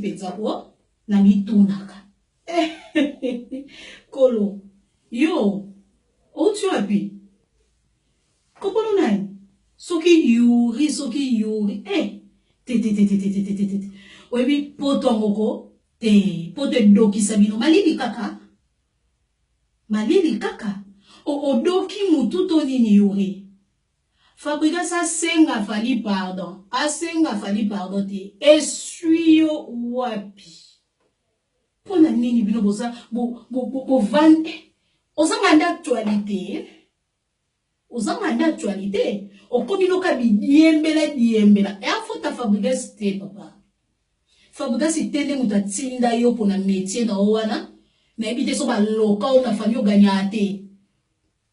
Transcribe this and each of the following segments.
penza ko na mitunaka. Kolo. Yo. O tu api. Kopono nai. Soki yuri. Te. Oebi poto ngoko. Te. Poto doki sabino. Malili kaka. O doki mututo nini yuri. Fabregas asenga fali pardon. Te. Essuyo wapi. Pona nini bino boza bo vande. Ozanga d'actualité. Okomi loka diembela. E afota Fabregas te papa. Fabregas tende muta tinda yo pona métier na owana. Na ebite so ba loka o na famille gagnate.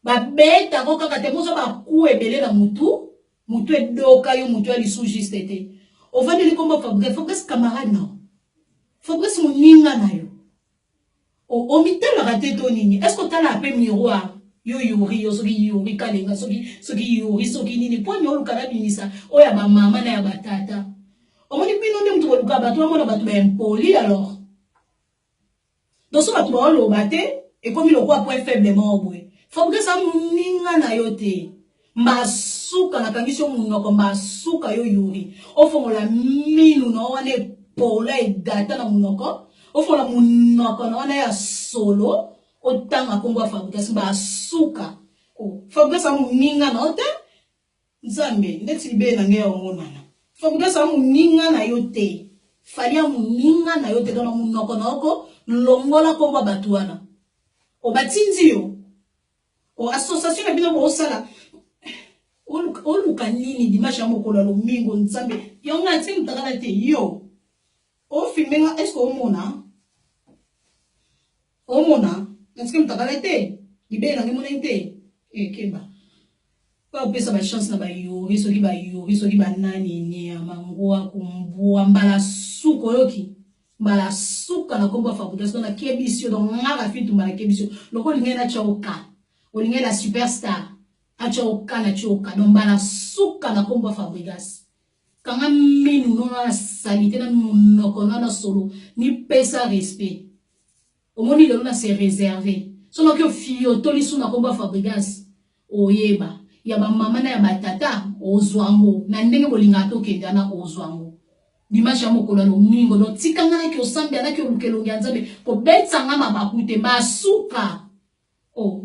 Ba beta ko kaka te mozo ba ku ebele na mutu edoka yo mutu ali sous juste te. Ovandi li komba Fabregas camarade na. Fabregas moninga na yo. O mitela raté to nini. Est-ce que t'as la paix miroir? Yo soki kalenga soki nini po nyo lukana binisa oya ba mama na ya batata. Omoni pino nde mutu luka batu amona batu ba impoli alors. Donc so batu ba lo bate et comme il okwa point faiblement obwe. Fabregas amuninga na yo te. Masuka na kangisho munoko masuka yo yuri. Ofongola minu na wane pola e gata na munoko. Ofongola munoko na wane ya solo. Otanga kongwa Fabregas masuka. Fabregas amuninga na ote. Nzambe ndeti libe na ngeya omonana. Fabregas amuninga na yo te. Fali amuninga na yo te dona munoko na oko. Longola kongwa batuana. O batinzi yo. O association na bino bo sala. O luka nini dimanche ya mokolo lo mingo nzambe. Yo nga ti mtakala te yo. O filmenga est-ce que omona? Est-ce que mtakala te? Libe na ngemona te. Keba. Pa pesa ba chance na ba yori soki ba nani ni amangoa kumbua mbala suko yoki. Mbala suka na komba Fabregas na kebisio donc ngaka fitu mbala kebisio. Loko lingena choka. Olinge la superstar achoka na choka nombala suka na komba Fabregas kanga minu nona salite na munoko na solo ni pesa respect omoni le na se réserver sono ke fio tolisu na komba Fabregas oyeba ya ba mama na ya batata ozwango na ndenge bolinga to kenda na ozwango dimanche mokolo lo mingo no tikanga na ke osambe na ke lukelongi anzabe ko betsa ngama bakute masuka oh